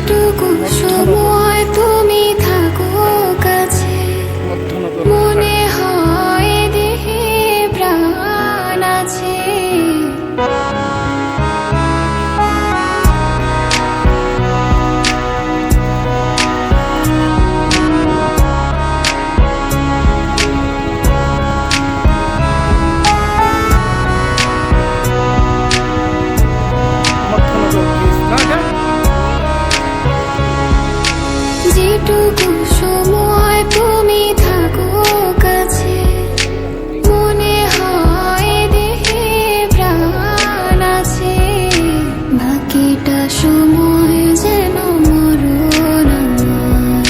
যেটুকু সময় তুমি থাকো কাছে, মনে হয় দেহে প্রাণ আছে। যেটুকু সময় তুমি থাকো কাছে, মনে হয় দেহে প্রাণ আছে। বাকিটা সময় যেন মরণ আমার,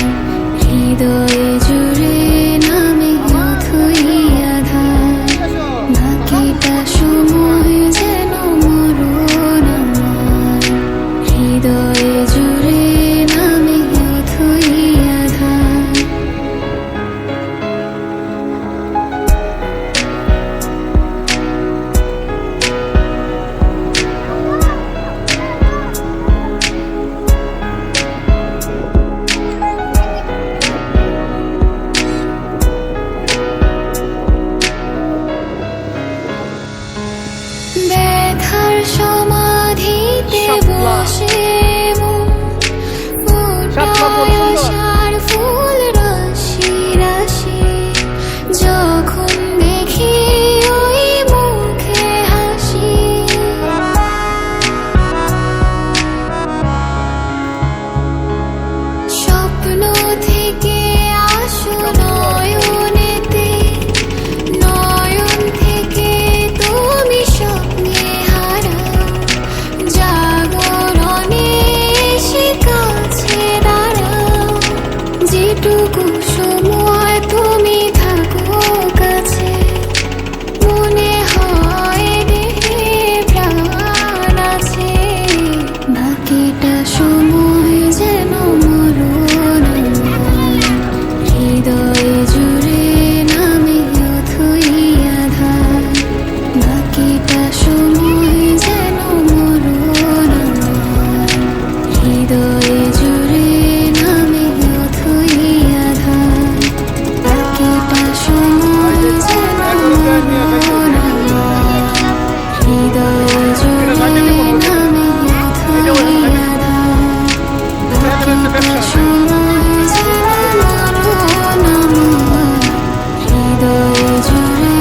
হৃদয়ে জুড়ে নামে অথই আধার। বাকিটা সময় যেন মরণ আমার, হৃদয়ে জুড়ে নামে অথই আধার। ব্যথার সমাধিতে বসে ফোটায় আশার ফুল রাশি রাশি। যখন দেখি ওই মুখে হাসি, স্বপ্ন থেকে আসো নয়নেতে, নয়ন থেকে তুমি স্বপ্নে হারাও। জাগরণে এসে কাছে দাঁড়াও, যেটুকু সময় তুমি থাকো কাছে, মনে হয় দেহে প্রাণ আছে। বাকিটা সময় যেন মরণ আমার, হৃদয়ে জুড়ে নামে অথই আধার। বাকিটা সময় যেন মরণ আমার, হৃদয়ে জুড়ে নামে অথই আধার। বাকিটা সময় যেন মরণ আমার, হৃদয়ে জুড়ে নামে অথই আধার। বাকিটা সময় যেন মরণ আমার, হৃদয়ে জুড়ে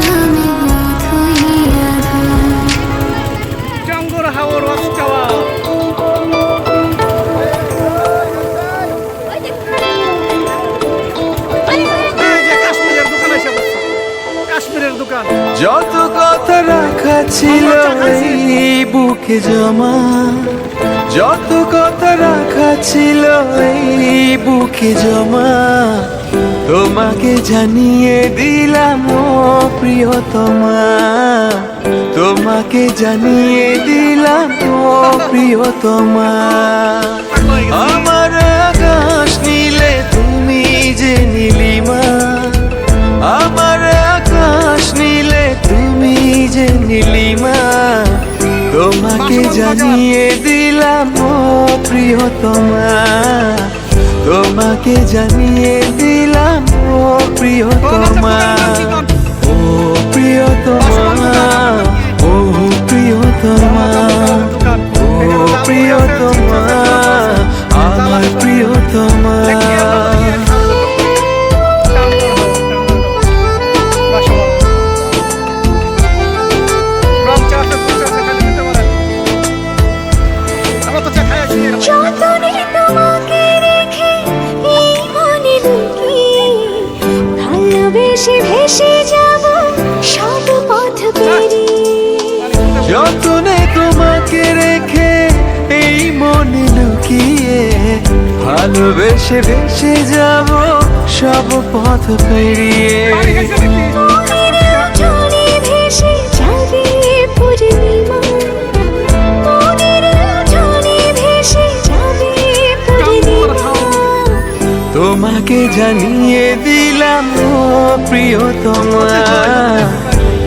নামে অথই আধার। Ciągle hało rozciała. কাশ্মীরের দোকান এসে বসছে, কাশ্মীরের দোকান। যত কথা রাখা ছিল এই বুকে জমা, যত কথা রাখা ছিল এই বুকে জমা, তোমাকে জানিয়ে দিলাম ও প্রিয়তমা। তোমাকে জানিয়ে দিলাম ও প্রিয়তমা। আমার আকাশ নীলে তুমি যে নীলিমা, আমার আকাশ নীলে তুমি যে নীলিমা। তোমাকে জানিয়ে দিলাম ও প্রিয়তমা। তোমাকে জানিয়ে দিলাম ও প্রিয়তমা। ও প্রিয়তমা, ও প্রিয়তমা, ও প্রিয়তমা, আমার প্রিয়তমা। যতনে তোমাকে রেখে এই মনে লুকিয়ে, ভালোবেসে ভেসে যাব সব পথ পেরিয়ে। যতনে তোমাকে রেখে এই মনে লুকিয়ে, ভালোবেসে ভেসে যাব সব পথ পেরিয়ে। মনের জলে ভেসে যাবে পূর্ণিমা, মনের জলে ভেসে যাবে পূর্ণিমা। তোমাকে জানিয়ে দিলাম ও প্রিয়তমা।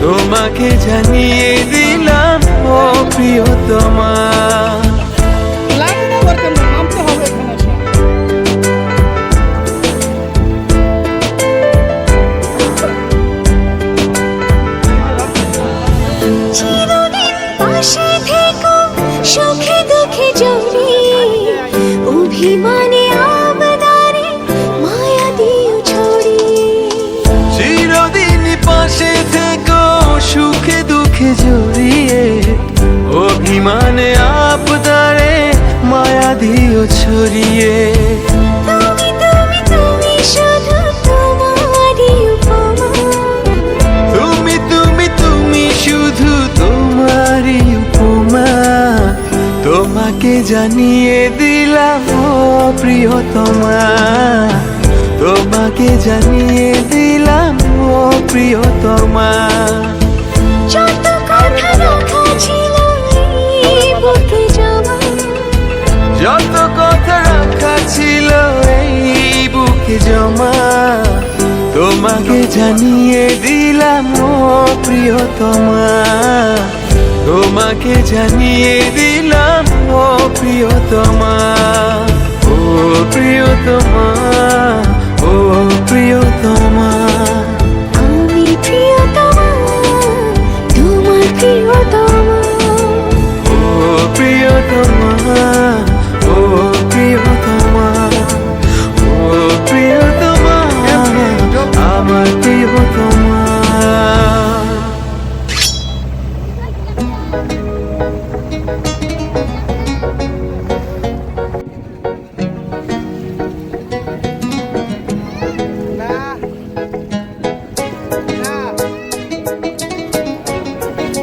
তোমাকে জানিয়ে দিলাম ও প্রিয়তমা। লাগবে না বলতে নামতে হবে। সুখে দুঃখে জড়িয়ে অভিমানে আবদারে মায়া দিও ছড়িয়ে তুমি তুমি তুমি শুধু তোমারই উপমা তুমি তুমি তুমি শুধু তোমারই উপমা তোমাকে জানিয়ে দিলাম ও প্রিয়তমা তোমাকে জানিয়ে দিলাম ও প্রিয়তমা যত কথা রাখা ছিল এই বুকে জমা যত কথা রাখা ছিল এই বুকে জমা তোমাকে জানিয়ে দিলাম ও প্রিয়তমা তোমাকে জানিয়ে দিলাম ও প্রিয়তমা ও প্রিয়তমা ও প্রিয়তমা আমি প্রিয়তমা তোমার প্রিয়তমা ও প্রিয়তমা ও প্রিয়তমা ও প্রিয়তমা আমার প্রিয়তমা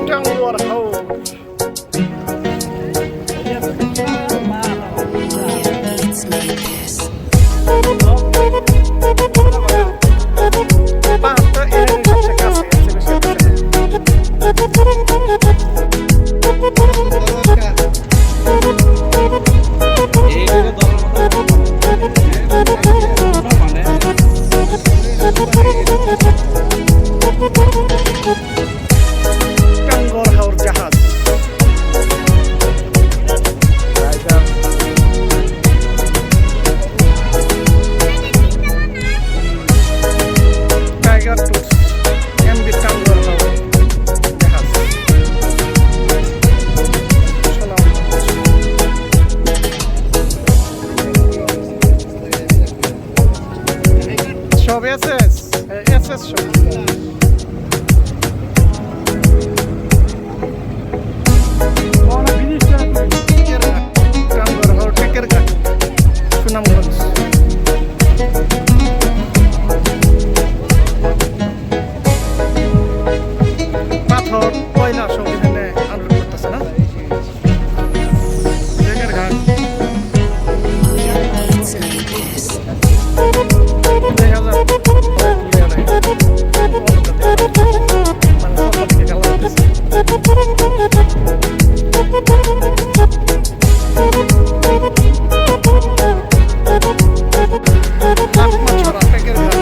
টাঙ্গুয়ার হাওর পাহাড়টা এর সবচেয়ে কাছে টাঙ্গুয়ার হাওর জাহাজ tiger tours MB Tanguar Haor জাহাজ সব এসএস এসএস সব টাঙ্গুয়ার হাওর টেকের ঘাট সুনামগঞ্জ পাথর কয়লা সব এখানে আনলোড করতেছে না টেকের ঘাট দেখা যাক ক্লিয়ার হয় মানে সকাল থেকে খেলা হতেছে ছড়া টেকের ঘাট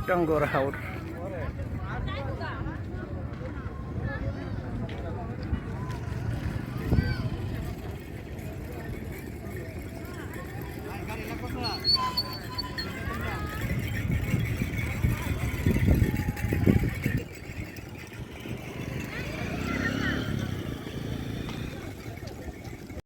টাঙ্গুয়ার হাওর